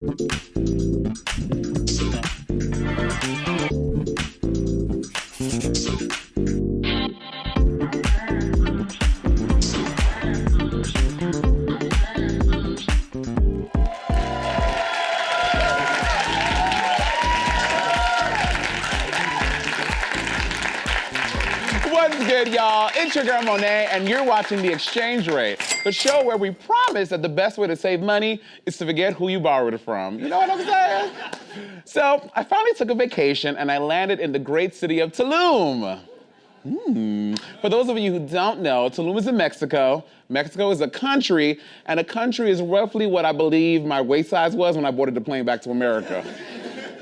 What's good, y'all? It's your girl Monét, and you're watching The Exchange Rate, the show where we promise that the best way to save money is to forget who you borrowed it from. You know what I'm saying? So, I finally took a vacation, and I landed in the great city of Tulum. For those of you who don't know, Tulum is in Mexico. Mexico is a country, and a country is roughly what I believe my waist size was when I boarded the plane back to America.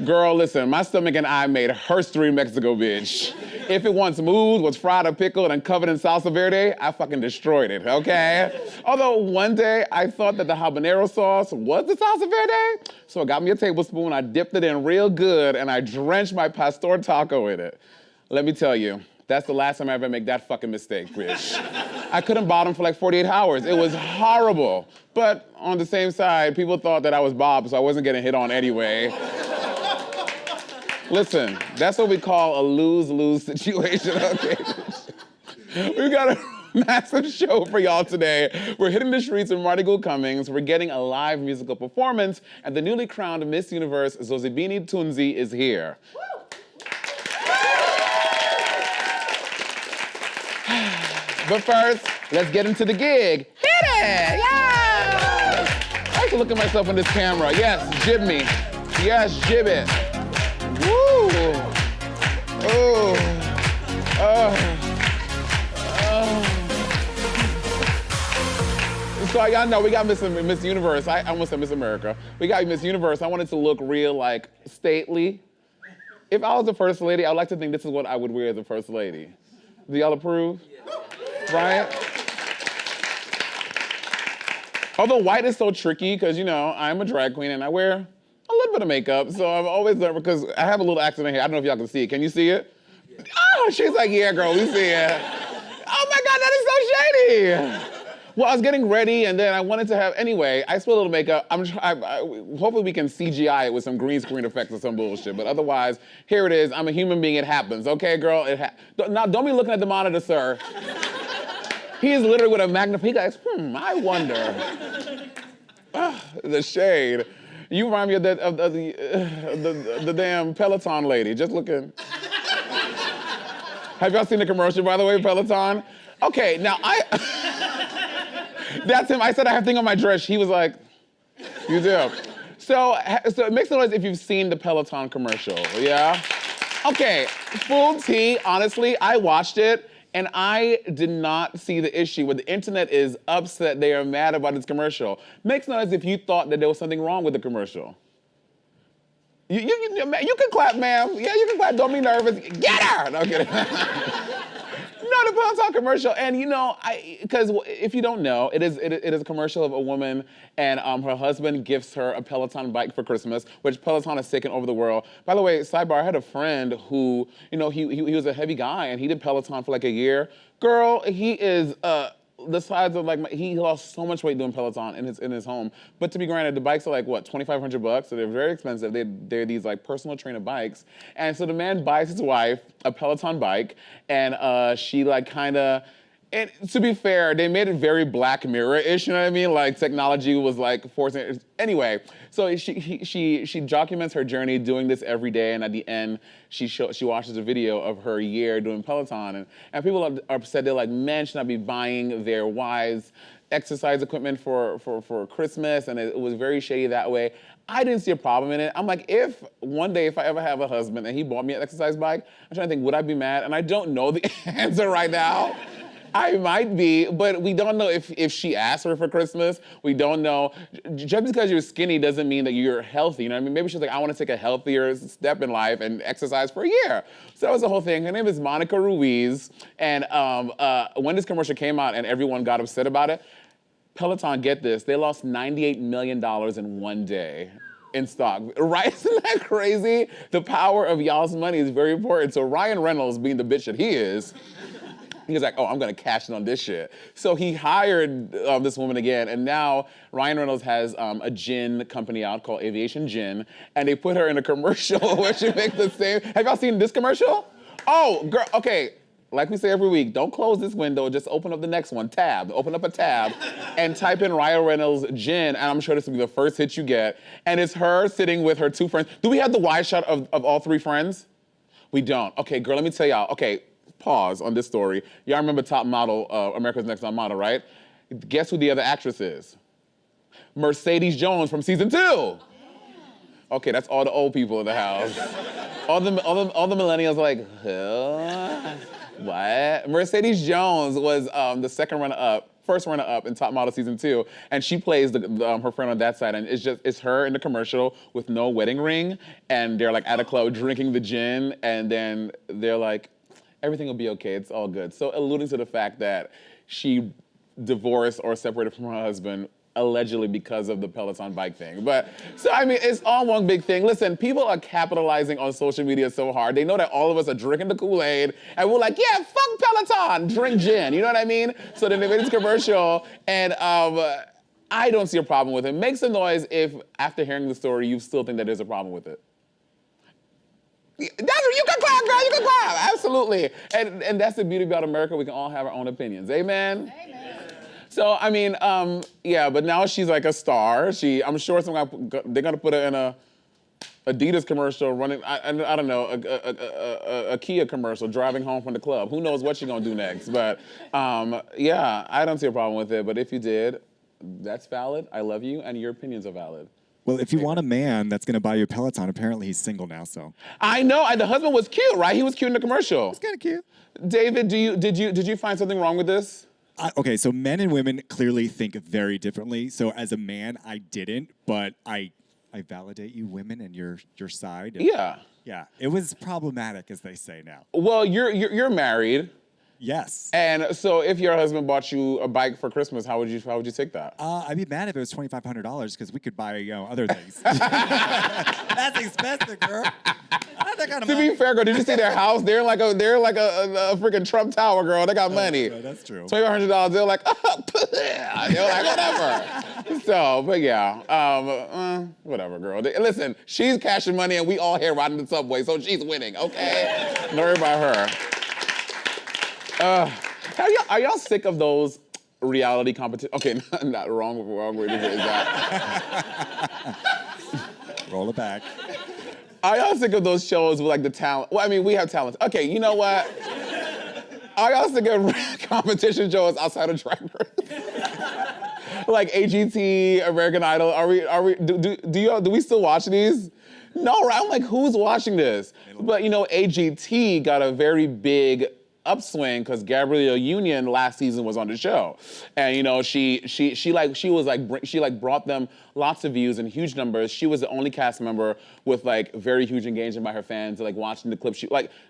Girl, listen, my stomach and I made herstory in Mexico, bitch. If it once moved, was fried or pickled and covered in salsa verde, I fucking destroyed it, okay? Although one day I thought that the habanero sauce was the salsa verde, so I got me a tablespoon, I dipped it in real good, and I drenched my pastor taco in it. Let me tell you, that's the last time I ever make that fucking mistake, bitch. I couldn't bottom for like 48 hours. It was horrible. But on the same side, people thought that I was Bob, so I wasn't getting hit on anyway. Listen, that's what we call a lose-lose situation, okay? We got a massive show for y'all today. We're hitting the streets of Mardi Gras Cummings, we're getting a live musical performance, and the newly crowned Miss Universe, Zozibini Tunzi, is here. But first, let's get into the gig. Hit it! Yeah! I like to look at myself in this camera. Yes, jib me. Yes, jib it. Woo! Oh. So y'all know we got Miss Universe. I almost said Miss America. We got Miss Universe. I wanted to look real, like, stately. If I was the first lady, I'd like to think this is what I would wear as the first lady. Do y'all approve? Yeah. Right? Although white is so tricky, because, you know, I'm a drag queen and I wear a little bit of makeup, so I'm always there because I have a little accident here. I don't know if y'all can see it. Can you see it? Yeah. Oh, she's like, yeah, girl, we see it. Oh my God, that is so shady. Well, I was getting ready and then I wanted to have, anyway, I spilled a little makeup. Hopefully we can CGI it with some green screen effects or some bullshit, but otherwise, here it is. I'm a human being, it happens. Okay, girl, now don't be looking at the monitor, sir. He is literally with a magnifying, he goes, I wonder. The shade. You remind me of the damn Peloton lady, just looking. Have y'all seen the commercial, by the way, Peloton? Okay, now that's him. I said I have a thing on my dress. He was like, you do. So it makes no noise if you've seen the Peloton commercial, yeah? Okay, full tea, honestly, I watched it and I did not see the issue where the internet is upset, they are mad about this commercial. Makes no noise if you thought that there was something wrong with the commercial. You can clap, ma'am. Yeah, you can clap, don't be nervous. Get her! No, I'm kidding. No, the Peloton commercial, and you know, because if you don't know, it is a commercial of a woman and her husband gifts her a Peloton bike for Christmas, which Peloton has taken over the world. By the way, sidebar, I had a friend who, you know, he was a heavy guy and he did Peloton for like a year. Girl, he is the size of like, he lost so much weight doing Peloton in his home. But to be granted, the bikes are like, what, $2,500? So they're very expensive. They're these like personal trainer bikes. And so the man buys his wife a Peloton bike and she like kinda, and to be fair, they made it very Black Mirror-ish, you know what I mean? Like technology was like forcing it. Anyway, so she documents her journey doing this every day, and at the end, she watches a video of her year doing Peloton, and people are upset. They're like, men should not be buying their wives exercise equipment for Christmas, and it was very shady that way. I didn't see a problem in it. I'm like, if one day, if I ever have a husband and he bought me an exercise bike, I'm trying to think, would I be mad? And I don't know the answer right now. I might be, but we don't know if she asked her for Christmas. We don't know. Just because you're skinny doesn't mean that you're healthy, you know what I mean? Maybe she's like, I want to take a healthier step in life and exercise for a year. So that was the whole thing. Her name is Monica Ruiz, and when this commercial came out and everyone got upset about it, Peloton, get this, they lost $98 million in one day in stock, right? Isn't that crazy? The power of y'all's money is very important. So Ryan Reynolds, being the bitch that he is, He was like, oh, I'm gonna cash in on this shit. So he hired this woman again, and now Ryan Reynolds has a gin company out called Aviation Gin, and they put her in a commercial where she makes the same. Have y'all seen this commercial? Oh, girl, okay. Like we say every week, don't close this window, just open up the next one, tab. Open up a tab and type in Ryan Reynolds gin, and I'm sure this will be the first hit you get. And it's her sitting with her two friends. Do we have the wide shot of all three friends? We don't. Okay, girl, let me tell y'all. Okay, pause on this story. Y'all remember Top Model, America's Next Top Model, right? Guess who the other actress is? Mercedes Jones from season 2. Okay, that's all the old people in the house. all the millennials are like, huh? What? Mercedes Jones was the first runner-up in Top Model season 2, and she plays her friend on that side, and it's her in the commercial with no wedding ring, and they're like at a club drinking the gin, and then they're like, everything will be okay, it's all good. So alluding to the fact that she divorced or separated from her husband allegedly because of the Peloton bike thing. But, so I mean, it's all one big thing. Listen, people are capitalizing on social media so hard. They know that all of us are drinking the Kool-Aid, and we're like, yeah, fuck Peloton, drink gin, you know what I mean? So then they made this commercial, and I don't see a problem with it. Make some noise if, after hearing the story, you still think that there's a problem with it. You can clap, girl, you can clap, absolutely. And that's the beauty about America, we can all have our own opinions, amen? Amen. So, I mean, yeah, but now she's like a star. I'm sure they're gonna put her in a Adidas commercial running, I don't know, a Kia commercial driving home from the club. Who knows what she's gonna do next? But yeah, I don't see a problem with it, but if you did, that's valid, I love you, and your opinions are valid. Well, if you want a man that's gonna buy you a Peloton, apparently he's single now, so. I know, the husband was cute, right? He was cute in the commercial. He's kinda cute. David, did you find something wrong with this? Okay, so men and women clearly think very differently. So as a man, I didn't, but I validate you women and your side. And yeah. Yeah, it was problematic, as they say now. Well, you're married. Yes. And so if your husband bought you a bike for Christmas, how would you take that? I'd be mad if it was $2,500 because we could buy other things. That's expensive, girl. That kind of to be fair, girl, did you see their house? They're like a freaking Trump Tower, girl. They got money. No, that's true. $2,500. They're like, they're like whatever. So, but yeah, whatever, girl. Listen, she's cashing money, and we all here riding the subway, so she's winning. Okay, don't worry about her. Are y'all sick of those reality competitions? Okay, not wrong way to phrase that. Roll it back. Are y'all sick of those shows with like the talent? Well, I mean, we have talents. Okay, you know what? Are y'all sick of competition shows outside of Drag Race? Like AGT, American Idol. Do we still watch these? No, right? I'm like, who's watching this? But you know, AGT got a very big upswing because Gabrielle Union last season was on the show, and you know she brought them lots of views and huge numbers. She was the only cast member with like very huge engagement by her fans, like watching the clips.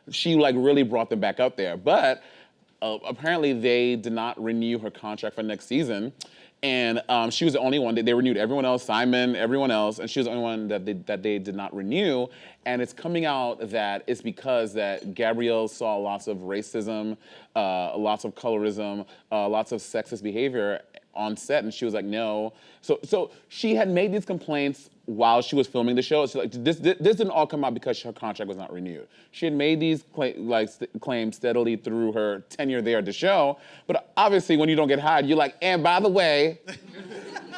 She really brought them back up there. But apparently they did not renew her contract for next season. And she was the only one. They renewed everyone else, Simon, everyone else, and she was the only one that they did not renew. And it's coming out that it's because that Gabrielle saw lots of racism, lots of colorism, lots of sexist behavior on set, and she was like, no. So she had made these complaints while she was filming the show. So like, this didn't all come out because her contract was not renewed. She had made these claims steadily through her tenure there at the show, but obviously when you don't get hired, you're like, and by the way,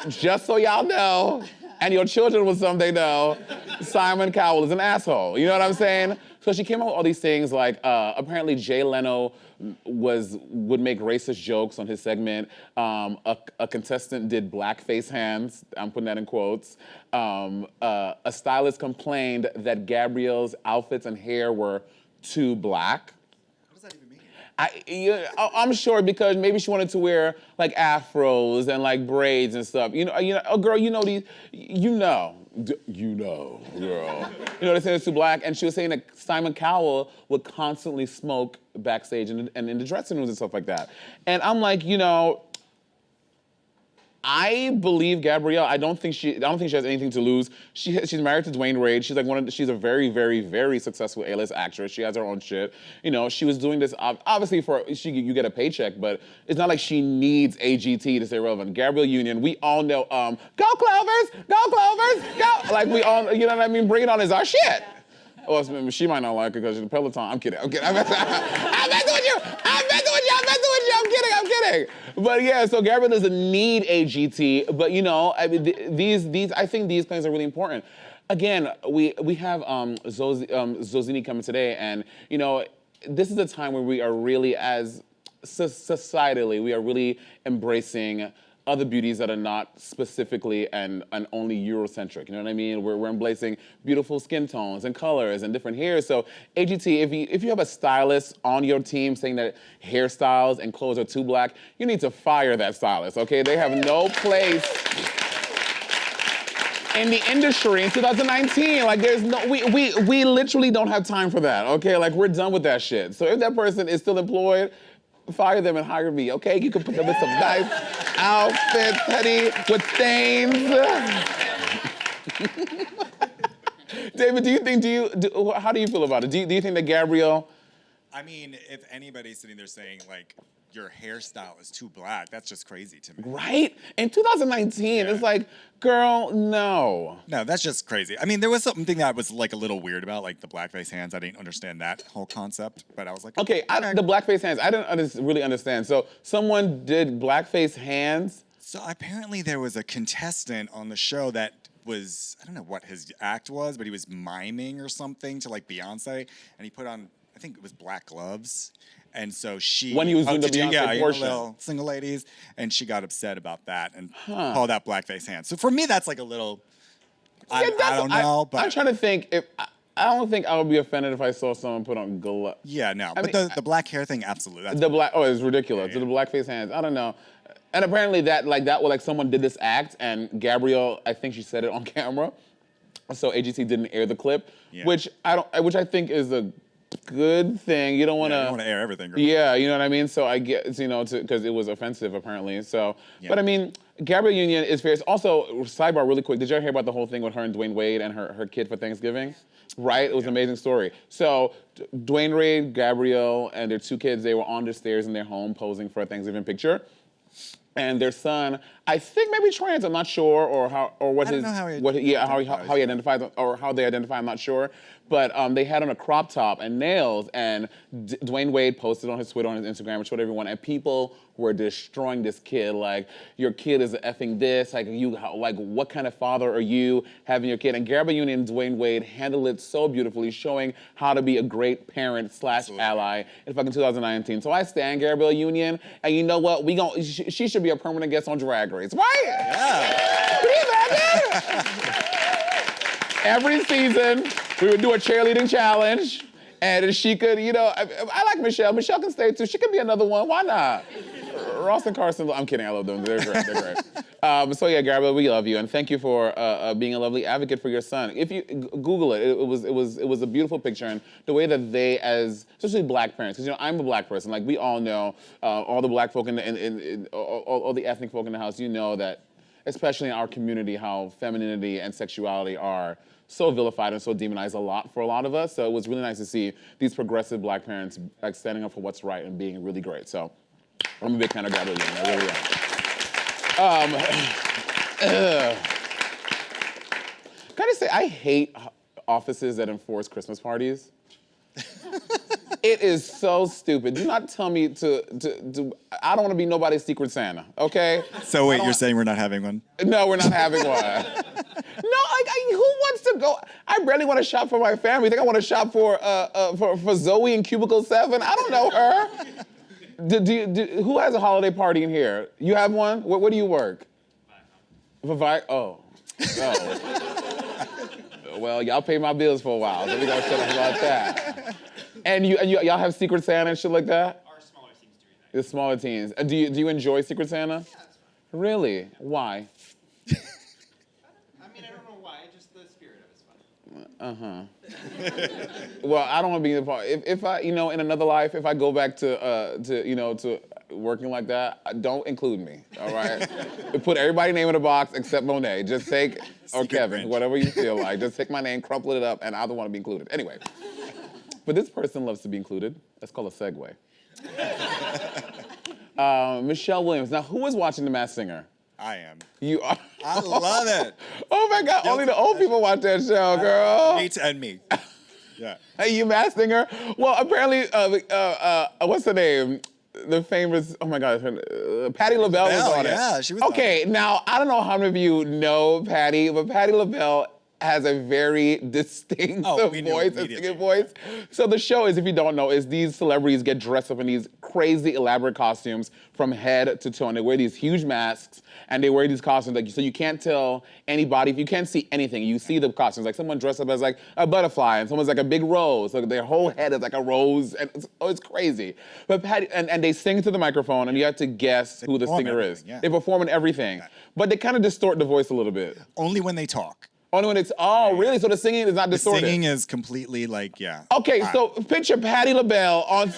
just so y'all know, and your children will someday know, Simon Cowell is an asshole. You know what I'm saying? So she came out with all these things like, apparently Jay Leno would make racist jokes on his segment. A contestant did blackface hands, I'm putting that in quotes. A stylist complained that Gabrielle's outfits and hair were too black. What does that even mean? I'm sure because maybe she wanted to wear like afros and like braids and stuff. Oh girl, girl. You know they're saying it's too black, and she was saying that Simon Cowell would constantly smoke backstage and in the dressing rooms and stuff like that. And I'm like, I believe Gabrielle. I don't think she has anything to lose. She's married to Dwayne Wade. She's like she's a very, very, very successful A-list actress. She has her own shit. You know, she was doing this obviously you get a paycheck, but it's not like she needs AGT to stay relevant. Gabrielle Union, we all know. Go Clovers, go Clovers, go. Like we all, you know what I mean? Bring It On is our shit. Well, she might not like it because she's a Peloton. I'm kidding. I'm messing with you. I'm kidding. But yeah, so Gabrielle doesn't need AGT, but you know, I mean, I think these things are really important. Again, we have Zozibini coming today, and you know, this is a time where we are really, as societally, we are really embracing other beauties that are not specifically and only Eurocentric. You know what I mean? We're embracing beautiful skin tones and colors and different hairs. So AGT, if you have a stylist on your team saying that hairstyles and clothes are too black, you need to fire that stylist, okay? They have no place in the industry in 2019. Like there's no, we literally don't have time for that, okay? Like we're done with that shit. So if that person is still employed, fire them and hire me, okay? You can put them in some nice outfits, honey, with stains. David, how do you feel about it? Do you think that Gabrielle? I mean, if anybody's sitting there saying like, your hairstyle is too black, that's just crazy to me. Right? In 2019, it's like, girl, no. No, that's just crazy. I mean, there was something that was like a little weird about like the blackface hands. I didn't understand that whole concept, but I was like, okay, the blackface hands, I didn't really understand. So someone did blackface hands? So apparently there was a contestant on the show that was, I don't know what his act was, but he was miming or something to like Beyonce, and he put on, I think it was black gloves. And so she... When he was doing the Beyonce portion. Little single ladies, and she got upset about that and called that blackface hands. So for me, that's like a little... I don't know, but... I'm trying to think if... I don't think I would be offended if I saw someone put on gloves. Yeah, no. But the black hair thing, absolutely. That's it's ridiculous. Yeah. The blackface hands, I don't know. And apparently someone did this act, and Gabrielle, I think she said it on camera. So AGT didn't air the clip, which I think is a good thing. You don't want to... you don't want to air everything. Right? Yeah, you know what I mean? So I get, you know, because it was offensive, apparently. So, but I mean, Gabrielle Union is fierce. Also, sidebar really quick, did you ever hear about the whole thing with her and Dwayne Wade and her kid for Thanksgiving? Right? It was an amazing story. So, Dwayne Wade, Gabrielle, and their two kids, they were on the stairs in their home posing for a Thanksgiving picture. And their son, I think maybe trans, I'm not sure, or how he identifies, or how they identify, I'm not sure. But they had on a crop top and nails, and Dwayne Wade posted on his Twitter, on his Instagram, or showed everyone, and people were destroying this kid. Like, your kid is effing this. Like, what kind of father are you having your kid? And Gabrielle Union and Dwayne Wade handled it so beautifully, showing how to be a great parent / ally in fucking 2019. So I stand Gabrielle Union, and you know what? She should be a permanent guest on Drag Race, right? Yeah. Can you imagine? Every season, we would do a cheerleading challenge, and she could, you know, I like Michelle. Michelle can stay too. She could be another one. Why not? Ross and Carson, I'm kidding, I love them. They're great. So yeah, Gabrielle, we love you, and thank you for being a lovely advocate for your son. If you Google it, it was a beautiful picture, and the way that they, especially black parents, because you know I'm a black person. Like we all know, all the black folk all the ethnic folk in the house. You know that, especially in our community, how femininity and sexuality are so vilified and so demonized for a lot of us. So it was really nice to see these progressive black parents like standing up for what's right and being really great. So I'm a big fan of Gabrielle Union, I really am. Can I just say, I hate offices that enforce Christmas parties. It is so stupid. Do not tell me I don't want to be nobody's Secret Santa, okay? So wait, you're saying we're not having one? No, we're not having one. No, who wants to go? I barely want to shop for my family. I think I want to shop for Zoe in Cubicle 7? I don't know her. Who has a holiday party in here? You have one? Where do you work? Viacom. Oh. Well, y'all pay my bills for a while, so we gotta shut up about that. And y'all have Secret Santa and shit like that? Our smaller teams do that. The smaller teams. Do you enjoy Secret Santa? Yeah, it's fun. Really? Why? I mean, I don't know why. Just the spirit of it's fun. Well, I don't want to be in the part. If I, you know, in another life, if I go back to working like that, don't include me, all right? Put everybody's name in a box except Monet. Just take, or Kevin, whatever you feel like. Just take my name, crumple it up, and I don't want to be included. Anyway, but this person loves to be included. That's called a segue. Michelle Williams. Now, who is watching The Masked Singer? I am. You are? I love it. Oh my God, only the old people watch that show, girl. Me and me. Yeah. Hey, you Masked Singer? Well, apparently, what's her name? The famous, oh my God, Patti LaBelle was on it. Yeah, she was Okay, now, I don't know how many of you know Patti, but Patti LaBelle has a very distinct voice, a singing voice. So the show is, if you don't know, is these celebrities get dressed up in these crazy elaborate costumes from head to toe, and they wear these huge masks, and they wear these costumes, like, so you can't tell anybody, you can't see anything. You see the costumes, like someone dressed up as like a butterfly, and someone's like a big rose, like their whole head is like a rose, and it's crazy. But Patti, and they sing to the microphone, and you have to guess who the singer is. Yeah. They perform in everything, but they kind of distort the voice a little bit. Only when they talk. Only when it's, really? So the singing is not distorted? The singing is completely like, yeah. Okay, so picture Patti LaBelle on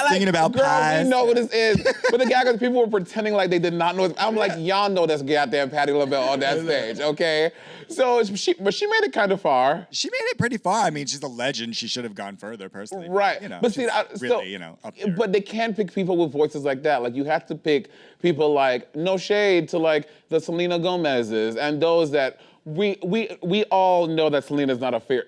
Singing about girl, pies. we know what this is. But the gag is people were pretending like they did not know. I'm like, y'all know that's goddamn Patti LaBelle on that stage, okay? So, but she made it kind of far. She made it pretty far. I mean, she's a legend. She should have gone further, personally. Right. You know, but see, really, up there. But they can't pick people with voices like that. Like, you have to pick people like, no shade to like the Selena Gomez's and those that we all know that Selena's not a fair,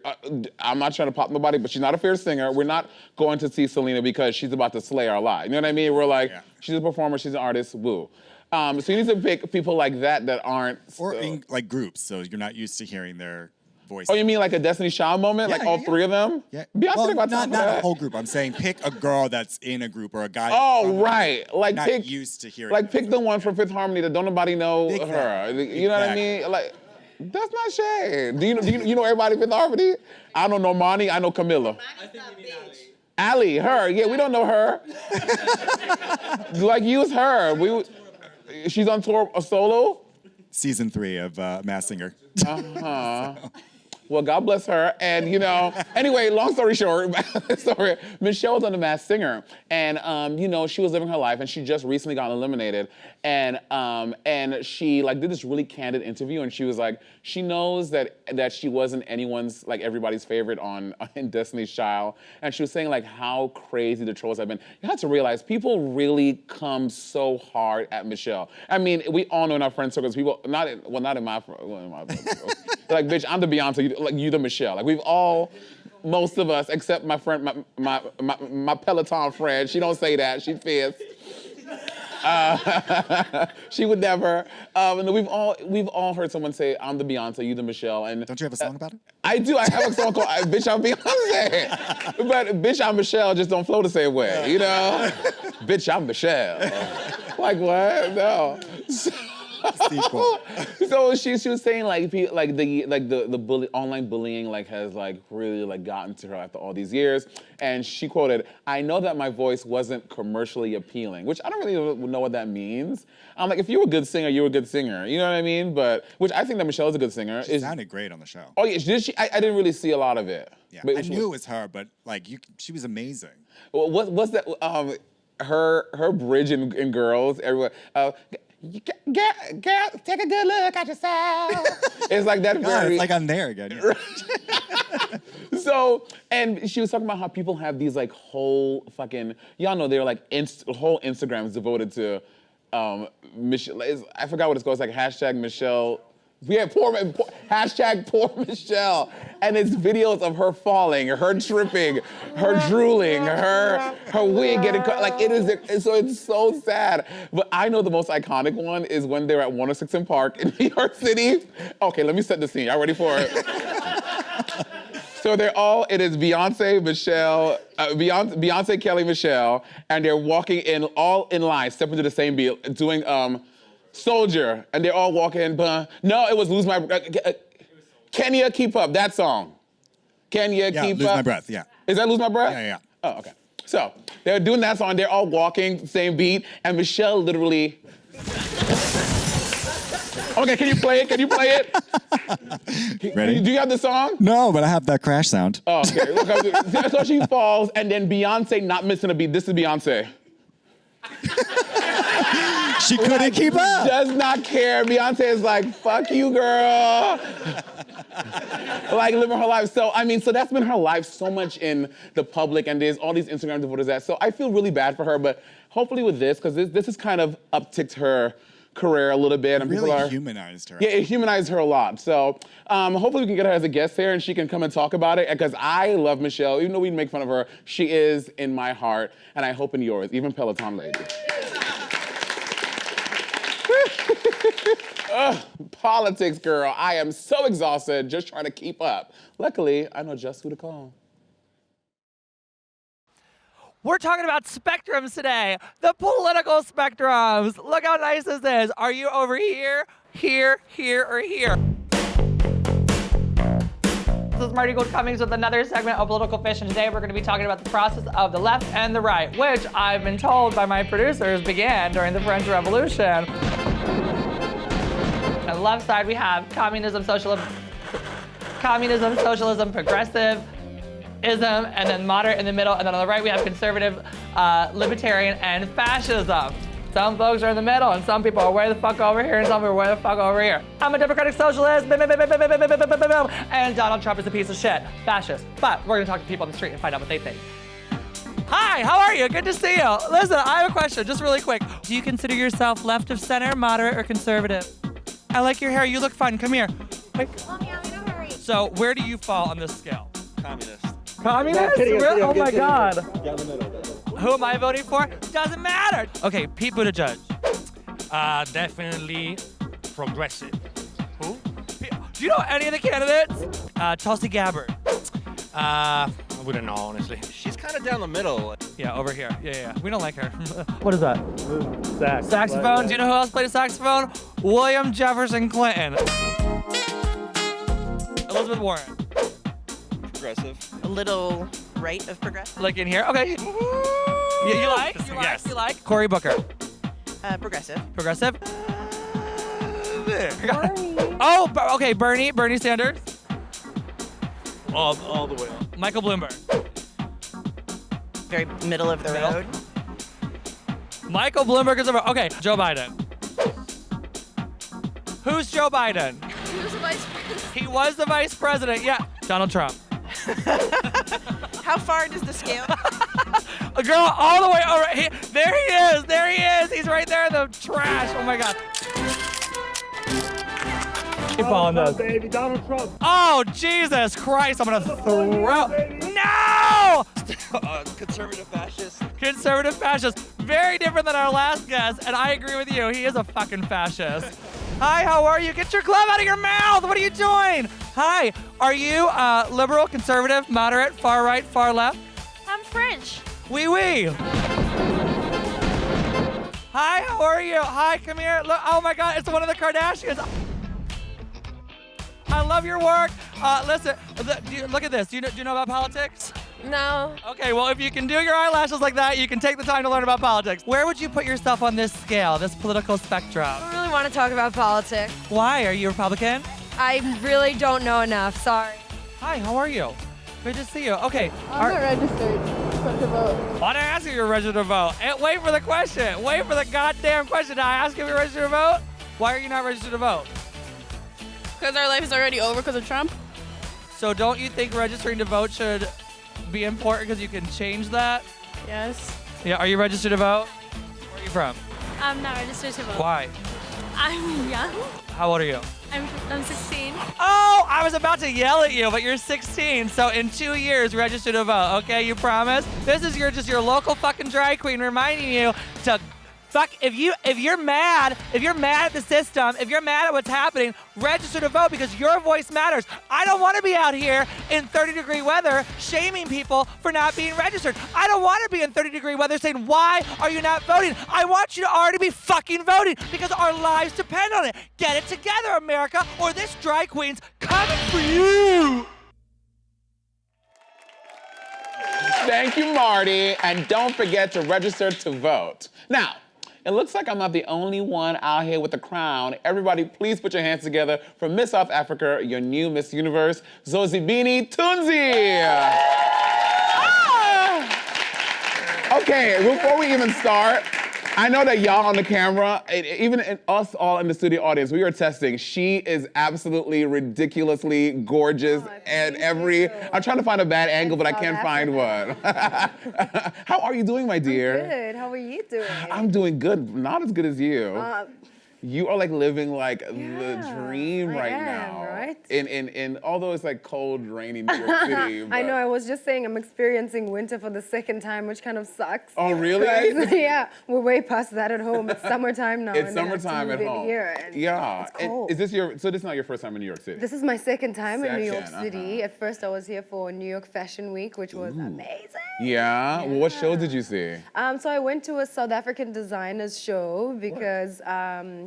I'm not trying to pop nobody, but she's not a fair singer. We're not going to see Selena because she's about to slay our lives. You know what I mean? We're like, she's a performer, she's an artist, woo. So you need to pick people like that aren't. Or in like groups, so you're not used to hearing their voice. Oh, you mean like a Destiny Child moment? Yeah, like all three of them? Yeah. Beyonce Well, got not that. a whole group. I'm saying pick a girl that's in a group or a guy. Oh, right. Like not pick, used to hearing. Like pick the one from Fifth Harmony that don't nobody know her. Exactly. You know what I mean? Like, that's not shade. Do you know everybody in Fifth Harmony? I don't know Normani, I know Camilla. I think you mean Ali. Ali, her. Yeah, we don't know her. Like, use her. She's on tour solo? Season 3 of Masked Singer. Well, God bless her. And, anyway, long story short, Michelle was on The Masked Singer. And, she was living her life, and she just recently got eliminated. And she, did this really candid interview, and she was like, she knows that she wasn't anyone's, everybody's favorite in Destiny's Child. And she was saying, how crazy the trolls have been. You have to realize, people really come so hard at Michelle. I mean, we all know in our friend circles, people, not in my friend circles. Like, bitch, I'm the Beyonce, you the Michelle. We've all, most of us, except my friend, my Peloton friend, she don't say that, she's fierce. She would never. And we've all heard someone say, I'm the Beyonce, you the Michelle. And don't you have a song about it? I do, I have a song called Bitch, I'm Beyonce. But Bitch, I'm Michelle just don't flow the same way, Bitch, I'm Michelle. Like what? No. So she was saying the online bullying has really gotten to her after all these years, and she quoted, "I know that my voice wasn't commercially appealing," which I don't really know what that means. I'm like, if you're a good singer, you're a good singer. You know what I mean? But which I think that Michelle is a good singer. She sounded great on the show. Oh yeah, did she? I didn't really see a lot of it. Yeah, but I knew it was her, but she was amazing. Well, what's that? Her bridge in Girls, everyone. Girl, take a good look at yourself. It's like that very... it's like I'm there again. So, and she was talking about how people have these whole fucking... Y'all know they're whole Instagrams devoted to Michelle. I forgot what it's called. It's hashtag Michelle... Yeah, hashtag poor Michelle. And it's videos of her falling, her tripping, her drooling, her wig getting cut. So it's so sad. But I know the most iconic one is when they're at 106 in Park in New York City. Okay, let me set the scene. Y'all ready for it? So it is Beyonce, Michelle, Beyonce, Kelly, Michelle, and they're walking all in line, stepping to the same beat, doing Soldier, and they're all walking, no, it was Lose My Breath. Kenya, Keep Up, that song. Kenya, Keep Up. Lose My Breath, yeah. Is that Lose My Breath? Yeah. Oh, okay. So, they're doing that song, they're all walking, same beat, and Michelle literally Okay, can you play it? Can you play it? Ready? Do you have the song? No, but I have that crash sound. Oh, okay. Look, so she falls, and then Beyonce not missing a beat. This is Beyonce. She couldn't keep up. Does not care. Beyonce is like, fuck you, girl. Like, living her life. So, I mean, so that's been her life so much in the public, and there's all these Instagram devotees that. So I feel really bad for her, but hopefully with this, because this has kind of upticked her career a little bit. And Really people are, humanized her. yeah, it humanized her a lot. So hopefully we can get her as a guest here and she can come and talk about it, because I love Michelle. Even though we make fun of her, she is in my heart, and I hope in yours, even Peloton lady. Politics, girl. I am so exhausted just trying to keep up. Luckily, I know just who to call. We're talking about spectrums today, the political spectrums. Look how nice this is. Are you over here, here, or here? This is Marty Gold Cummings with another segment of Political Fish, and today we're going to be talking about the process of the left and the right, which I've been told by my producers began during the French Revolution. On the left side, we have communism, socialism, progressivism, and then moderate in the middle. And then on the right, we have conservative, libertarian, and fascism. Some folks are in the middle, and some people are way the fuck over here, and some people are way the fuck over here. I'm a democratic socialist, and Donald Trump is a piece of shit, fascist. But we're gonna talk to people on the street and find out what they think. Hi, how are you? Good to see you. Listen, I have a question, just really quick. Do you consider yourself left of center, moderate, or conservative? I like your hair, you look fun, come here. Mommy, I'm in a hurry. So where do you fall on this scale? Communist. Communist? Really? Oh my God. Down the middle. Who am I voting for? Doesn't matter. Okay, Pete Buttigieg. Definitely progressive. Who? Do you know any of the candidates? Tulsi Gabbard. I wouldn't know, honestly. She's kind of down the middle. Yeah, over here. Yeah. We don't like her. What is that? Saxophone. Do you know who else played a saxophone? William Jefferson Clinton. Elizabeth Warren. Progressive. A little right of progressive. Like in here? Okay. You like? Yes. You like? Cory Booker. Progressive. Progressive? Oh, okay, Bernie Sanders. All the way up. Michael Bloomberg. Very middle of the road. Michael Bloomberg is over. Okay, Joe Biden. Who's Joe Biden? He was the vice president. He was the vice president, yeah. Donald Trump. How far does the scale? A girl all the way over. There he is. He's right there in the trash. Oh my God. Keep following this. Baby, Donald Trump. Oh, Jesus Christ. I'm going to throw. No! Conservative fascist. Conservative fascist. Very different than our last guest, and I agree with you. He is a fucking fascist. Hi, how are you? Get your glove out of your mouth. What are you doing? Hi, are you liberal, conservative, moderate, far right, far left? I'm French. Oui, oui. Hi, how are you? Hi, come here. Look, oh my God, it's one of the Kardashians. I love your work. Listen, look at this. Do you know about politics? No. Okay, well, if you can do your eyelashes like that, you can take the time to learn about politics. Where would you put yourself on this scale, this political spectrum? I don't really want to talk about politics. Why? Are you Republican? I really don't know enough, sorry. Hi, how are you? Good to see you. Okay. I'm not registered to vote. I didn't ask if you're registered to vote. Wait for the question. Wait for the goddamn question. Did I ask if you're registered to vote? Why are you not registered to vote? Because our life is already over because of Trump. So don't you think registering to vote should be important because you can change that? Yes. Yeah, are you registered to vote? Where are you from? I'm not registered to vote. Why? I'm young. How old are you? I'm 16. Oh, I was about to yell at you, but you're 16. So in 2 years, register to vote. Okay, you promise? This is just your local fucking drag queen reminding you to fuck. If you're mad at the system, if you're mad at what's happening, register to vote because your voice matters. I don't want to be out here in 30-degree weather shaming people for not being registered. I don't want to be in 30-degree weather saying, why are you not voting? I want you to already be fucking voting because our lives depend on it. Get it together, America, or this drag queen's coming for you. Thank you, Marty. And don't forget to register to vote. Now, It looks like I'm not the only one out here with a crown. Everybody, please put your hands together for Miss South Africa, your new Miss Universe, Zozibini Tunzi. Okay, before we even start, I know that y'all on the camera, even us all in the studio audience, we are testing. She is absolutely ridiculously gorgeous and I'm trying to find a bad angle, but I can't find one. How are you doing, my dear? Good. How are you doing? I'm doing good, not as good as you. You are like living like the dream right now. Right? In although it's like cold, rainy New York City. I know, I was just saying I'm experiencing winter for the second time, which kind of sucks. Oh, really? Yeah, we're way past that at home. It's summertime now. It's summertime at home. Yeah. It's cold. Is this so this is not your first time in New York City? This is my second time in New York City. At first I was here for New York Fashion Week, which was amazing. Yeah? Well, what shows did you see? So I went to a South African designers show because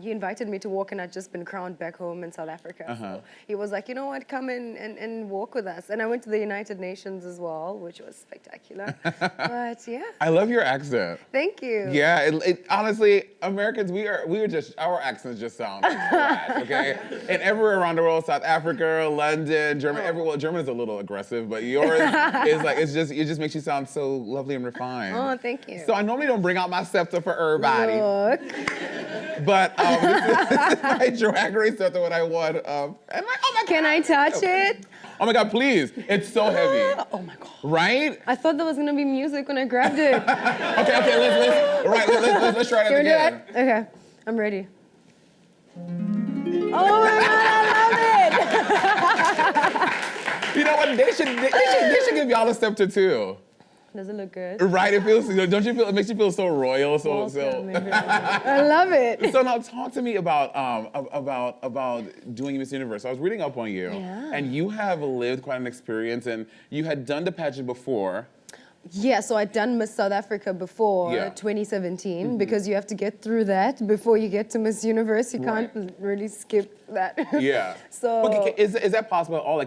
he invited me to walk and I'd just been crowned back home in South Africa. So he was like, you know what, come in and walk with us. And I went to the United Nations as well, which was spectacular. But yeah. I love your accent. Thank you. Yeah, honestly, Americans, we are just, our accents just sound like trash, okay? And everywhere around the world, South Africa, London, Germany, everywhere, German is a little aggressive, but yours is like, it just makes you sound so lovely and refined. Oh, thank you. So I normally don't bring out my scepter for everybody. Look. But this is my drag race scepter when I won. And like, oh my God. Can I touch it? Oh my God, please. It's so heavy. Oh my God. Right? I thought there was gonna be music when I grabbed it. let's try that again. Okay, I'm ready. Oh my God, I love it! You know what? They should give y'all a scepter too. Does it look good? Right, it feels, don't you feel, it makes you feel so royal, so. I love it. So now talk to me about doing Miss Universe. I was reading up on you, and you have lived quite an experience, and you had done the pageant before. Yeah, so I'd done Miss South Africa before 2017 because you have to get through that before you get to Miss Universe. You can't really skip that. Yeah. So okay, is that possible at all?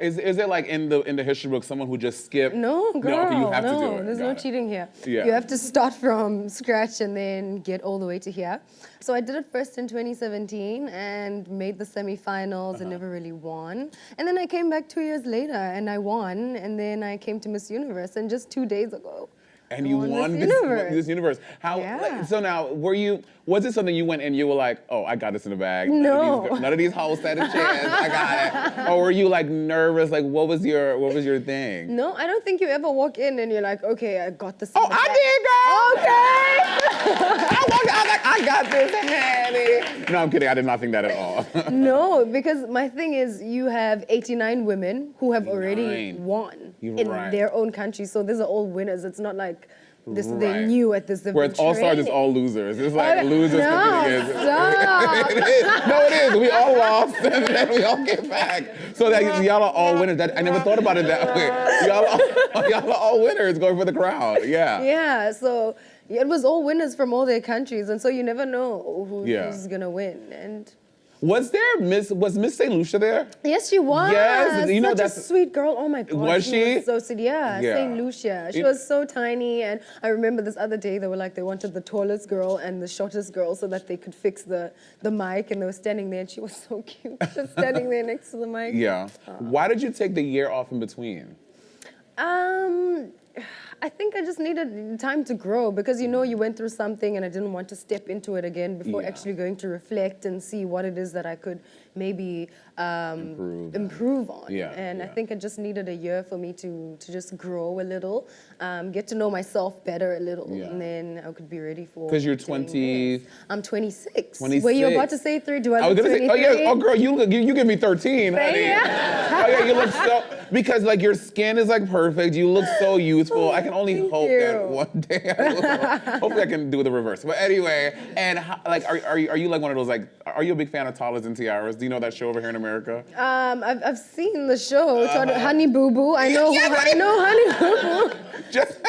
Is there like in the history book someone who just skipped? No, girl. No, okay, you have to do it. There's no cheating here. Yeah. You have to start from scratch and then get all the way to here. So I did it first in 2017 and made the semifinals and never really won. And then I came back 2 years later and I won. And then I came to Miss Universe and just 2 days ago. And you won this universe. How? Like, so now, was it something you went and you were like, oh, I got this in the bag. No. None of these hoes had a chance. I got it. Or were you like nervous? Like, what was your thing? No, I don't think you ever walk in and you're like, okay, I got this. Oh, I did, girl. Okay. I walked out like, I got this, honey. No, I'm kidding. I did not think that at all. No, because my thing is, you have 89 women who have already won in their own country. So these are all winners. It's not like they're new at this. Where it's all stars, it's all losers. It's like losers competing against. Stop. No, it is. We all lost, and then we all get back. So that y'all are all winners. I never thought about it that way. Y'all are all winners going for the crowd. Yeah. Yeah. So it was all winners from all their countries, and so you never know who's gonna win. And was Miss St. Lucia there? Yes, she was. Yes, you know such that's a sweet girl. Oh my God, was she? Was so sweet. Yeah, St. Lucia. She was so tiny, and I remember this other day they were like they wanted the tallest girl and the shortest girl so that they could fix the mic, and they were standing there, and she was so cute, just standing there next to the mic. Yeah. Why did you take the year off in between? I think I just needed time to grow because you went through something and I didn't want to step into it again before actually going to reflect and see what it is that I could maybe improve on. And I think I just needed a year for me to just grow a little, get to know myself better a little, and then I could be ready for. Because you're 20. I'm 26. 26. Were you about to say 3? Do I look was gonna 23? say, oh girl, you give me 13, honey. Yeah. Oh yeah, you look so, because like your skin is like perfect. You look so youthful. I can only hope that one day hopefully I can do the reverse. But anyway, and like, are you like one of those like, are you a big fan of Toddlers and Tiaras? Do you know that show over here in America? I've seen the show, Honey Boo Boo. I know Honey Boo Boo. Just.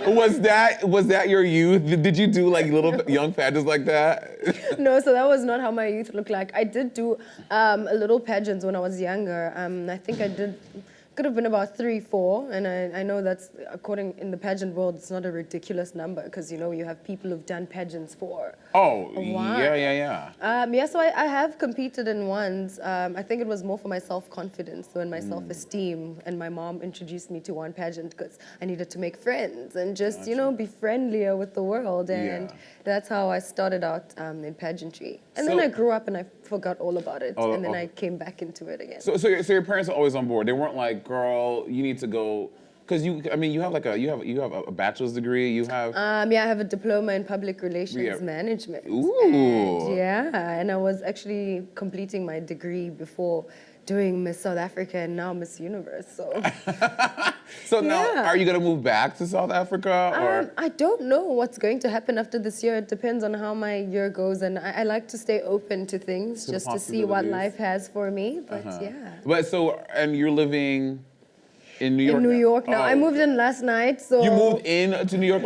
Was that your youth? Did you do like little young pageants like that? No, so that was not how my youth looked like. I did do a little pageants when I was younger. I think I did could have been about 3, 4, and I know that's, according in the pageant world, it's not a ridiculous number because you know you have people who've done pageants for Oh, a while. yeah. Yeah, so I have competed in ones. I think it was more for my self-confidence and my self-esteem, and my mom introduced me to one pageant because I needed to make friends and just, you know, be friendlier with the world, and that's how I started out in pageantry. And then So- I grew up and I forgot all about it, Oh, and then oh. I came back into it again. So your parents are always on board. They weren't like, girl, you need to go, because you have like you have a bachelor's degree. You have. Yeah, I have a diploma in public relations Yeah. management. Ooh. And I was actually completing my degree before doing Miss South Africa and now Miss Universe. So So now, Yeah. are you gonna move back to South Africa or? I don't know what's going to happen after this year. It depends on how my year goes, and I like to stay open to things To the just to see what possibilities. life has for me. But yeah. But so, and you're living in New York. In New York now. Oh. I moved in last night, so You moved in to New York.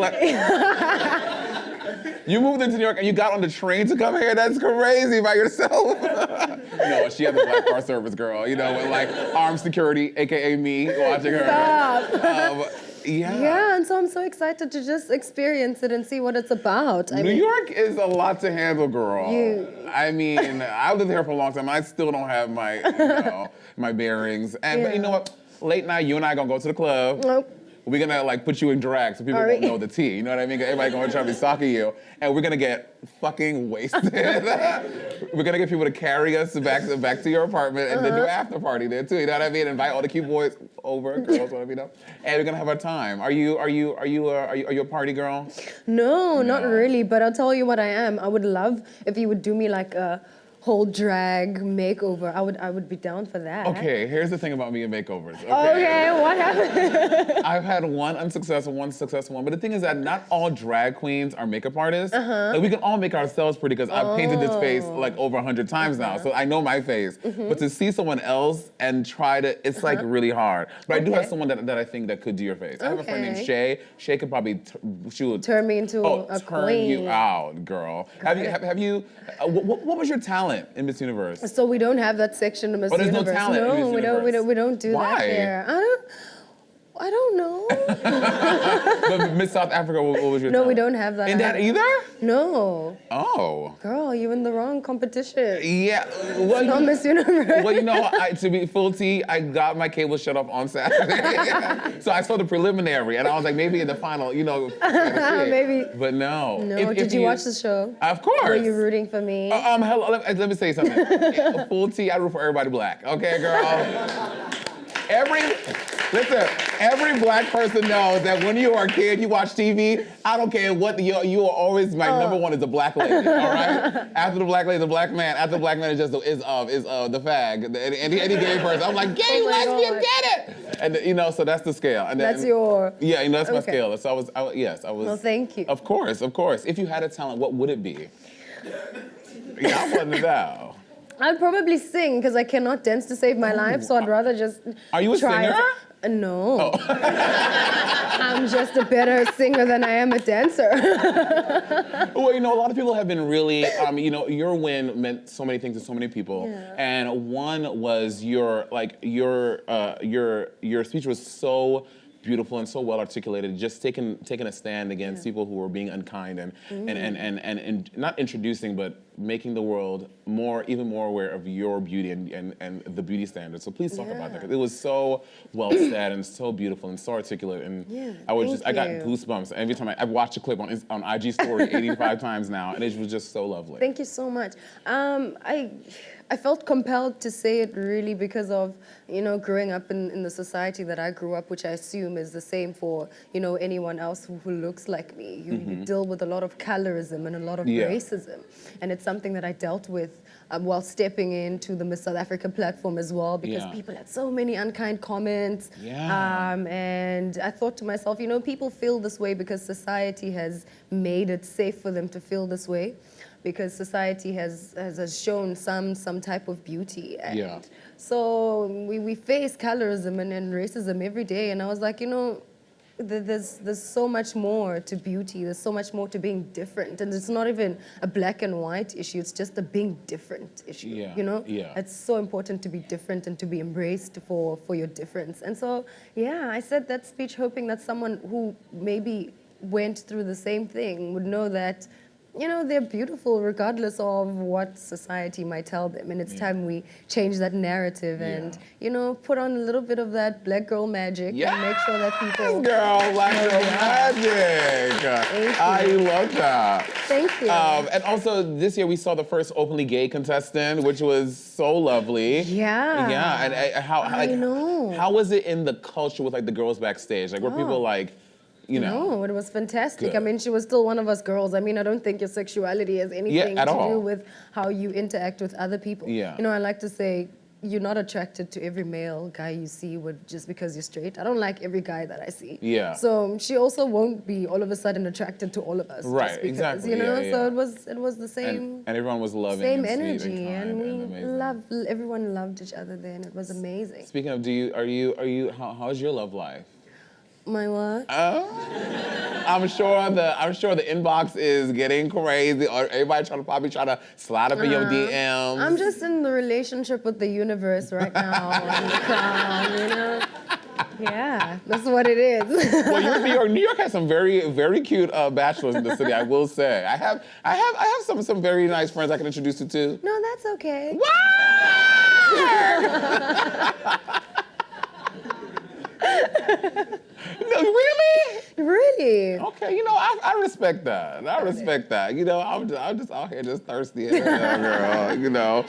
You moved into New York and you got on the train to come here. That's crazy by yourself. No, she had the black car service girl. You know, with like armed security, AKA me, watching her. Stop. Yeah. Yeah, and so I'm so excited to just experience it and see what it's about. New York is a lot to handle, girl. I mean, I lived here for a long time. I still don't have my, my bearings. And but you know what? Late night, you and I gonna go to the club. Nope. We're gonna like put you in drag so people don't know the tea. You know what I mean? Everybody gonna try to be stalking you, and we're gonna get fucking wasted. We're gonna get people to carry us back to your apartment and then do an after party there too. You know what I mean? Invite all the cute boys over, girls, whatever you know, and we're gonna have our time. Are you a party girl? No, not really, but I'll tell you what I am. I would love if you would do me like a whole drag makeover. I would be down for that. Okay, here's the thing about me and makeovers. Okay, what happened? I've had one unsuccessful, one successful one. But the thing is that not all drag queens are makeup artists. Like we can all make ourselves pretty because I've painted this face like over 100 times now. So I know my face. But to see someone else and try to, it's like really hard. But I do have someone that I think that could do your face. I have a friend named Shay. Shay could probably, she would Turn me into a turn queen. you out, girl. Have you, what was your talent in Miss Universe? So we don't have that section of Miss There's no Universe. talent in Miss No, Universe. we don't do Why? that here. I don't know. But Miss South Africa, what was your No, talent? we don't have that. In that either? No. Oh. Girl, you in the wrong competition. Yeah. Well, Not Miss Universe. Well, you know, to be full tea, I got my cable shut off on Saturday. So I saw the preliminary, and I was like, maybe in the final, you know. Maybe. But no. No, If did you watch the show? Of course. Were you rooting for me? Hello, let me say something. Full tea, I root for everybody black. Okay, girl? Every black person knows that when you are a kid, you watch TV, I don't care what, you are always, my number one is the black lady, all right? After the black lady, the black man. After the black man is just the fag. Any gay person. I'm like, gay, lesbian, get it! And you know, so that's the scale. And That's your... Yeah, you know, that's my scale. So I was. Well, thank you. Of course. If you had a talent, what would it be? Yeah, I want to know. I'd probably sing because I cannot dance to save my life, so I'd rather just Are you a try singer? No. I'm just a better singer than I am a dancer. Well, you know, a lot of people have been really, you know, your win meant so many things to so many people. Yeah. And one was your speech was so beautiful and so well articulated, just taking a stand against people who were being unkind and not introducing, but making the world even more aware of your beauty and the beauty standards. So please talk about that, 'cause it was so well said and so beautiful and so articulate. And I got goosebumps every time I've watched a clip on IG story 85 times now, and it was just so lovely. Thank you so much. I felt compelled to say it really because of, you know, growing up in the society that I grew up, which I assume is the same for, you know, anyone else who looks like me. You deal with a lot of colorism and a lot of racism. And it's something that I dealt with while stepping into the Miss South Africa platform as well, because people had so many unkind comments. And I thought to myself, you know, people feel this way because society has made it safe for them to feel this way, because society has shown some type of beauty. And so we face colorism and racism every day. And I was like, you know, there's so much more to beauty. There's so much more to being different, and it's not even a black and white issue. It's just a being different issue. Yeah, You know, yeah. it's so important to be different and to be embraced for your difference. And so, yeah, I said that speech hoping that someone who maybe went through the same thing would know that, you know, they're beautiful regardless of what society might tell them. And it's time we change that narrative and, you know, put on a little bit of that black girl magic and make sure that people... Girl, black girl magic. I love that. Thank you. And also this year we saw the first openly gay contestant, which was so lovely. Yeah. Yeah, and how I know. how was it in the culture with like the girls backstage? Like were people like, you know? No, it was fantastic. Good. I mean, she was still one of us girls. I mean, I don't think your sexuality has anything at to all. do with how you interact with other people. Yeah. You know, I like to say, you're not attracted to every male guy you see just because you're straight. I don't like every guy that I see. Yeah. So she also won't be all of a sudden attracted to all of us. Right, just because, exactly, You know, yeah, yeah. so it was the same. And everyone was loving Same and energy, sweet and kind and amazing. everyone loved each other there, and it was amazing. Speaking of, how's your love life? My what? I'm sure the inbox is getting crazy. Or everybody probably trying to slide up in your DMs. I'm just in the relationship with the universe right now, and the crown, you know? Yeah, that's what it is. Well, you're in New York. New York has some very, very cute bachelors in the city, I will say. I have some very nice friends I can introduce you to. No, that's okay. No, really? Really? Okay, you know, I respect that. I respect that. You know, I'm just out here just thirsty as hell, girl, you know.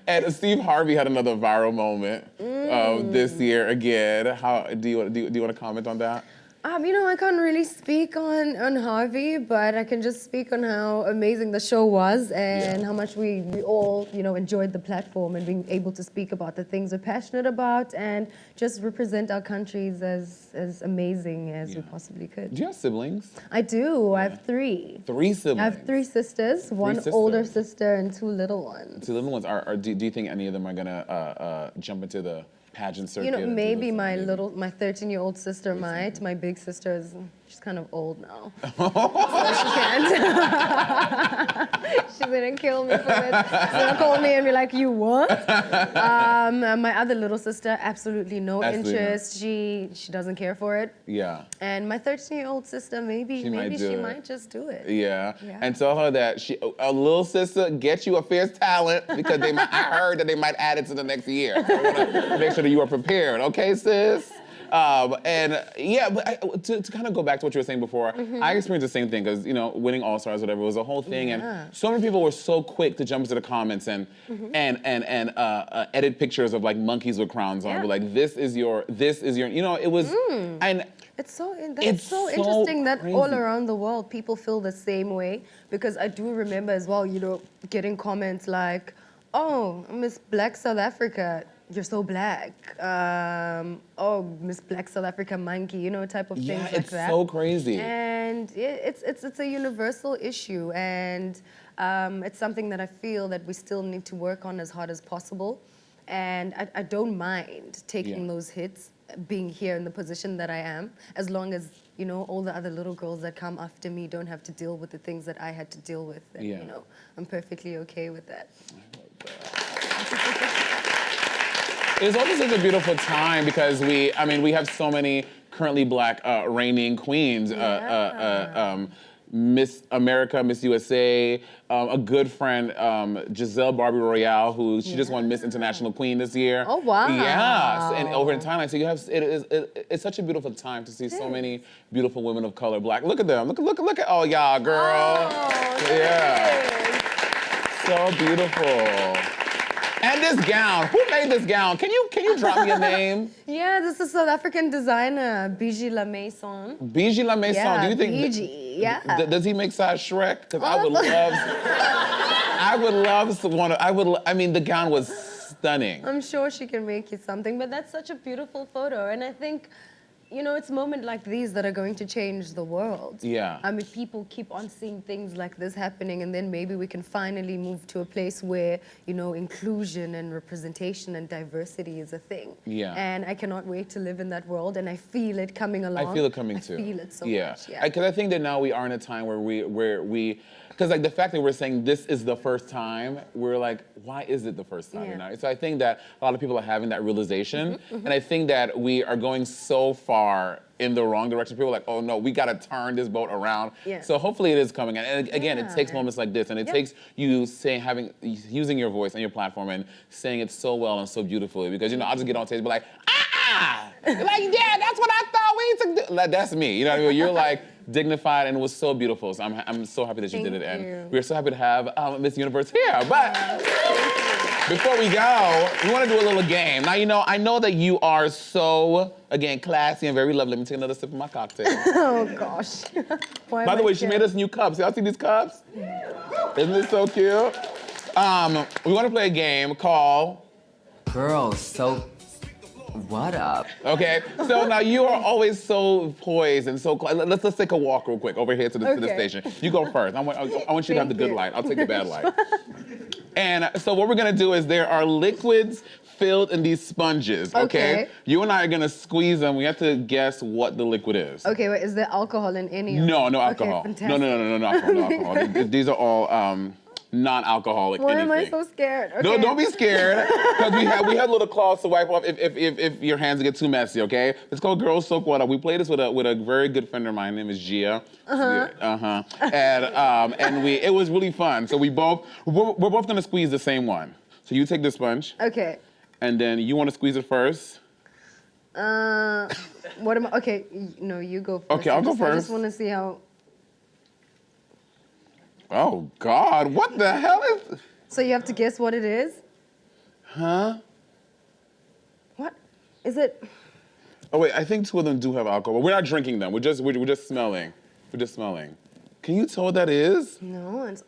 And Steve Harvey had another viral moment this year again. How do you want to comment on that? You know, I can't really speak on Harvey, but I can just speak on how amazing the show was and how much we all, you know, enjoyed the platform and being able to speak about the things we're passionate about and just represent our countries as amazing as we possibly could. Do you have siblings? I do. I have 3. 3 siblings? I have 3 sisters, one older sister and 2 little ones. 2 little ones. Do you think any of them are gonna jump into the pageant circuit? You know, maybe my 13-year-old sister might. My big sister she's kind of old now. So she can't. She's gonna kill me for it. She's gonna call me and be like, you what? My other little sister, absolutely no interest. She doesn't care for it. Yeah. And my 13-year-old sister, maybe she might just do it. Yeah. And tell her that a little sister, get you a fierce talent because I heard that they might add it to the next year. So I wanna make sure that you are prepared, okay, sis? And yeah, but to kind of go back to what you were saying before, I experienced the same thing because, you know, winning All-Stars, whatever, was a whole thing. And so many people were so quick to jump into the comments and edit pictures of like monkeys with crowns on. But like, this is your, you know, it was, and it's so interesting that crazy. all around the world people feel the same way, because I do remember as well, you know, getting comments like, oh, Miss Black South Africa, you're so black. Oh, Miss Black South Africa monkey, you know, type of things like that. Yeah, it's so crazy. And it's a universal issue, and it's something that I feel that we still need to work on as hard as possible. And I don't mind taking those hits, being here in the position that I am, as long as, you know, all the other little girls that come after me don't have to deal with the things that I had to deal with. And, you know, I'm perfectly okay with that. It's also such a beautiful time because we have so many currently black reigning queens. Miss America, Miss USA, a good friend, Giselle Barbie Royale, who she just won Miss International Queen this year. Oh, wow. Yes, and over in Thailand. So you have, it's such a beautiful time to see so many beautiful women of color, black. Look at them, look at all y'all, girl. Oh, yeah. So beautiful. And this gown, who made this gown? Can you drop me a name? Yeah, this is South African designer, Biji La Maison. Biji La Maison, Yeah, do you think? Biji, yeah. Does he make size Shrek? Because I mean, the gown was stunning. I'm sure she can make you something, but that's such a beautiful photo. And I think, you know, it's moments like these that are going to change the world. Yeah. I mean, people keep on seeing things like this happening, and then maybe we can finally move to a place where, you know, inclusion and representation and diversity is a thing. Yeah. And I cannot wait to live in that world, and I feel it coming along. I feel it coming too. I feel it so yeah. much. Yeah. Because I think that now we are in a time where we, because like the fact that we're saying this is the first time, we're like, why is it the first time? Yeah. You know? So I think that a lot of people are having that realization, Mm-hmm, and I think that we are going so far in the wrong direction. People are like, oh no, we gotta turn this boat around. Yeah. So hopefully it is coming. And again, it takes Yeah. moments like this, and it Yep. takes you using your voice and your platform and saying it so well and so beautifully. Because you know, I'll just get on stage and be like, like yeah, that's what I thought we used to do. Like, that's me. You know what I mean? You're like dignified, and it was so beautiful. So I'm so happy that you did it, Thank and you. we're so happy to have Miss Universe here. But before we go, we want to do a little game. Now, you know, I know that you are so, again, classy and very lovely. Let me take another sip of my cocktail. Oh gosh. Why By am the I way, she scared? made us new cups. Y'all see these cups? Isn't it so cute? We want to play a game called... Girl, so what up? Okay, so now you are always so poised and so close. Let's take a walk real quick over here to the Okay. station. You go first. I want you to have the Thank good you. light. I'll take the bad light. And so what we're gonna do is there are liquids filled in these sponges, okay? Okay. You and I are gonna squeeze them. We have to guess what the liquid is. Okay, wait, is there alcohol in any of No, them? no alcohol. Okay, fantastic. No alcohol, no alcohol. These are all non-alcoholic Why anything. am I so scared? Okay. No, don't be scared. Because we have little cloths to wipe off if your hands get too messy, okay? It's called Girls Soak Water. We played this with a very good friend of mine. Her name is Gia. And it was really fun. So we're both gonna squeeze the same one. So you take the sponge, Okay. and then you want to squeeze it first. What am I? Okay, no, you go first. Okay, I'll go I first. just want to see how. Oh God, what the hell is? So you have to guess what it is. Huh? What is it? Oh wait, I think two of them do have alcohol. We're not drinking them. We're just smelling. We're just smelling. Can you tell what that is? No, it's.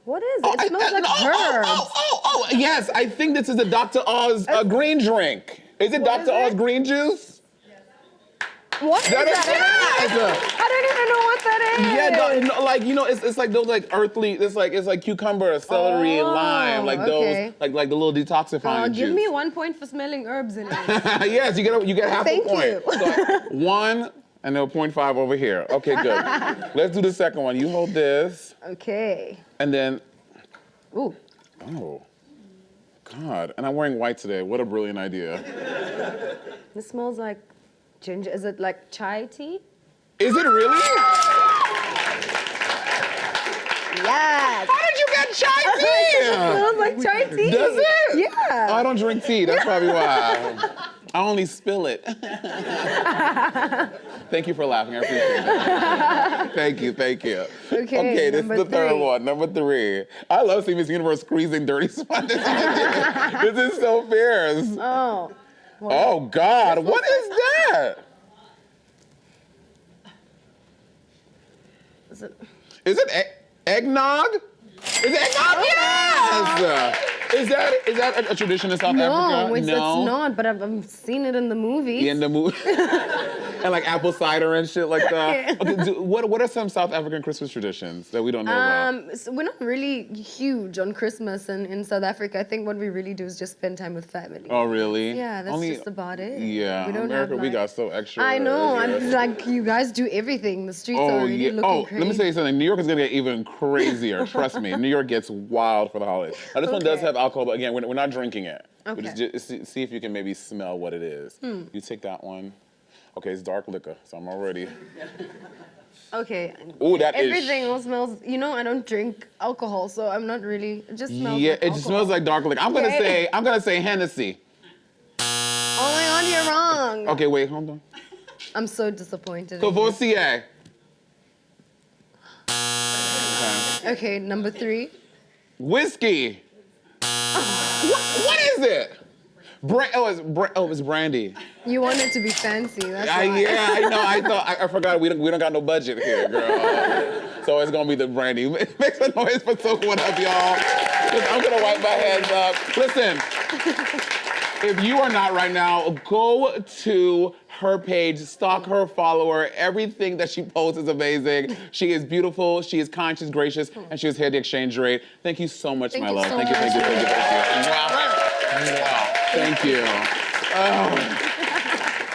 What is it? It smells like herbs. Oh, yes, I think this is a Dr. Oz green drink. Is it What is Dr. Oz it? green juice? What is That is that? yes. I don't even know what that is. Yeah, no, like you know, it's like those like earthly. It's like cucumber, celery, and lime, like okay. those like the little detoxifying juice. Give me 1 point for smelling herbs in it. Yes, you get half Thank a point. you. So, 1 and then 0.5 over here. Okay, good. Let's do the second one. You hold this, Okay. and then Ooh. oh, God! And I'm wearing white today. What a brilliant idea. This smells like ginger. Is it like chai tea? Is it really? Yes. How did you get chai It tea? smells like chai tea. Does it? Yeah. Oh, I don't drink tea. That's probably why. I only spill it. Thank you for laughing. I appreciate it. Thank you. Okay, this is the number third 3. one. Number 3. I love seeing Miss Universe squeezing dirty sponges. This is so fierce. Oh. Oh, God. What is that? Is it? Is it eggnog? Is it eggnog? Yes! Is that a tradition in South Africa? No, it's not, but I've seen it in the movies. In the movie. And like apple cider and shit like that. Okay, what are some South African Christmas traditions that we don't know about? So we're not really huge on Christmas in South Africa. I think what we really do is just spend time with family. Oh, really? Yeah, that's just about it. Yeah, we don't America, have, we like- got so extra. I know. here. I'm like, you guys do everything. The streets are already looking crazy. Let me tell you something. New York is gonna get even crazier. Trust me. New York gets wild for the holidays. Now, this one does Okay. have alcohol, but again, we're not drinking it. Okay. But just see if you can maybe smell what it is. You take that one. Okay, it's dark liquor, so I'm already. Okay. Ooh, that is. Everything else smells. You know, I don't drink alcohol, so I'm not really. It just smells. Yeah, like it just alcohol. smells like dark liquor. I'm gonna say Hennessy. Oh my God, you're wrong. Okay, wait, hold on. I'm so disappointed. in you. Courvoisier. Okay, number 3. Whiskey. What is it? It's brandy. You want it to be fancy. That's why. Yeah, I know. I forgot we don't got no budget here, girl. So it's gonna be the brandy. Make a noise for soak one up, y'all. I'm gonna wipe my hands up. Listen, if you are not right now, go to her page, stalk her, follow her. Everything that she posts is amazing. She is beautiful, she is kind, she's gracious, and she was here at the exchange rate. Thank you so much, my love. Thank you. Wow. Thank you.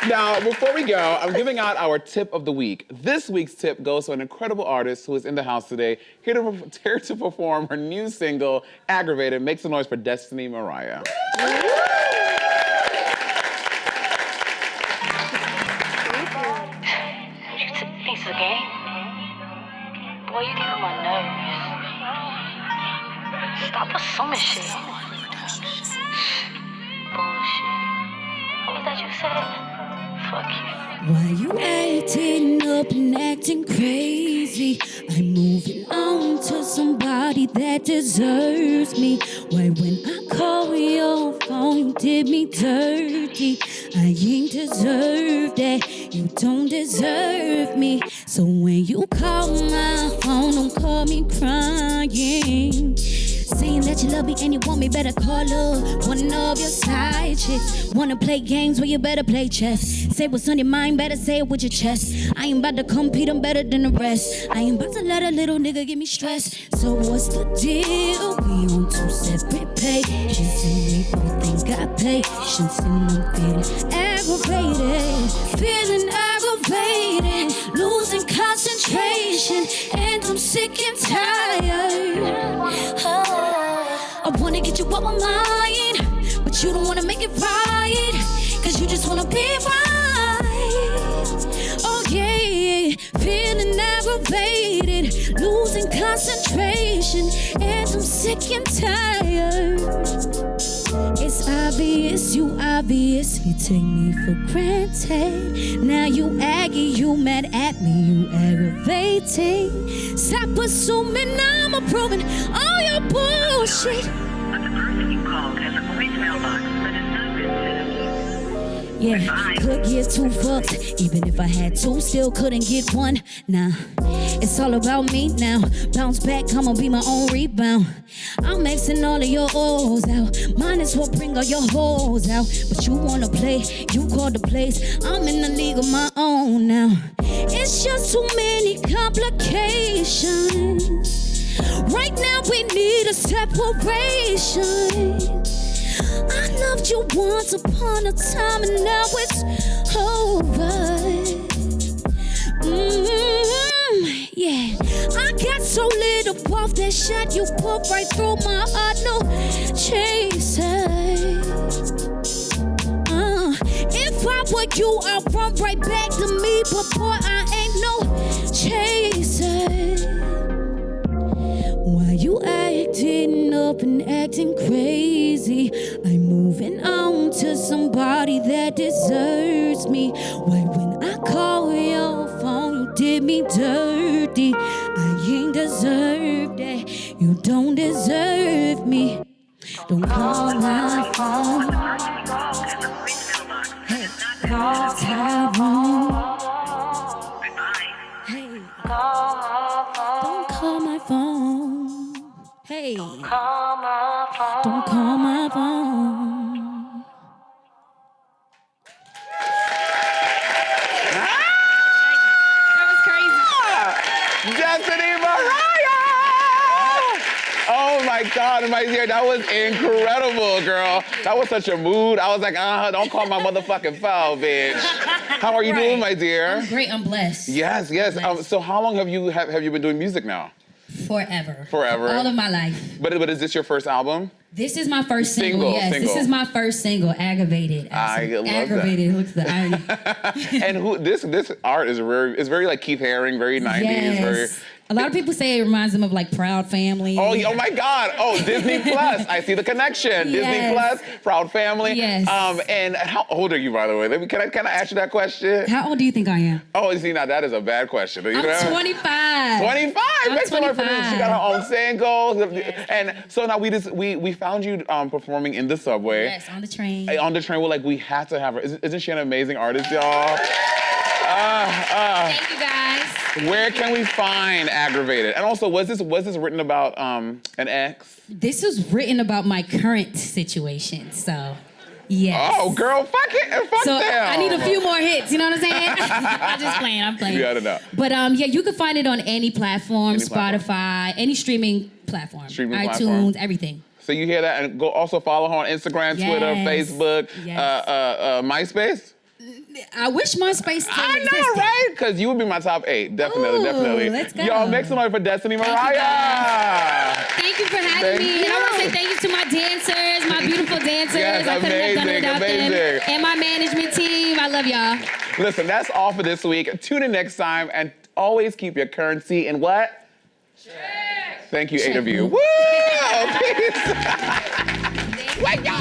Now, before we go, I'm giving out our tip of the week. This week's tip goes to an incredible artist who is in the house today, here to perform her new single, Aggravated. Make some noise for Destiny Moriah. Thanks for the game. Boy, you get on my nerves. Stop assuming shit. Bullshit. What was that you said? Fuck you. Why you acting up and acting crazy? I'm moving on to somebody that deserves me. Why when I call your phone, you did me dirty? I ain't deserve that. You don't deserve me. So when you call my phone, don't call me crying. Saying that you love me and you want me, better call up one of your side chicks. Wanna play games, well you better play chess. Say what's on your mind, better say it with your chest. I ain't about to compete, I'm better than the rest. I ain't about to let a little nigga give me stress. So what's the deal? We on two separate pages and we both ain't got patience. And I'm feeling aggravated, losing concentration, and I'm sick and tired. I wanna get you out my mind, but you don't wanna make it right, cause you just wanna be right. Oh yeah, feeling aggravated, losing concentration, and I'm sick and tired. It's obvious, you obviously take me for granted. Now you aggy, you mad at me, you aggravating. Stop assuming I'm approving all your bullshit. But the person you called has a voicemail box that has not been set up. Yeah, could get two fucks, even if I had to, still couldn't get one. Nah, it's all about me now. Bounce back, I'ma be my own rebound. I'm maxing all of your O's out. Might as well bring all your hoes out. But you wanna play, you call the place. I'm in the league of my own now. It's just too many complications. Right now we need a separation. I loved you once upon a time and now it's over. Yeah, I got so lit up off that shot you put right through my heart, no chaser. If I were you, I'd run right back to me, but boy, I ain't no chaser. Why you acting up and acting crazy? I'm moving on to somebody that deserves me. Why when I call your phone, you did me dirty? I ain't deserve that. You don't deserve me. Don't call my phone. Hey, call Tyrone. Hey, don't call my phone. Hey, don't call my phone. Don't call my phone. That was crazy. Destiny Moriah! Oh my God, my dear, that was incredible, girl. That was such a mood. I was like, don't call my motherfucking phone, bitch. How are you doing, my dear? I'm great, I'm blessed. Yes. So how long have you been doing music now? Forever. Forever. All of my life. But is this your first album? This is my first single. Yes, this is my first single, Aggravated. I love Aggravated. Looks the irony. And this art is very like Keith Haring, very 90s. Yes. Very. A lot of people say it reminds them of like Proud Family. Oh my God. Oh, Disney Plus. I see the connection. Yes. Disney Plus, Proud Family. Yes. And how old are you, by the way? Can I ask you that question? How old do you think I am? Oh, see, now that is a bad question. I'm 25. 25. I'm Makes 25. She got her own single. And so now we found you performing in the subway. Yes, on the train. On the train, we're like, we had to have her. Isn't she an amazing artist, y'all? Thank you guys. Where can we find Aggravated? And also, was this written about an ex? This was written about my current situation, so. Yes. Oh, girl, fuck it. Fuck So them. I need a few more hits, you know what I'm saying? I'm just playing, I'm playing. Yeah, I don't know. But yeah, you can find it on any platform, Any platform. Spotify, any streaming platform. Streaming iTunes, platform. everything. So you hear that? And go also follow her on Instagram, Twitter, Yes. Facebook, Yes. MySpace. I wish MySpace still I existed. know, right? Because you would be my top 8. Definitely, Ooh, definitely. let's go. Y'all, make some noise for Destiny Moriah. Thank you for having Thank me. And I want to you. say thank you to my dancers, my beautiful dancers. Yes, I couldn't have done it amazing, without them. amazing. And my management team. I love y'all. Listen, that's all for this week. Tune in next time and always keep your currency in what? Check. Thank you, 8 of you. Check. Woo! Peace. Wake your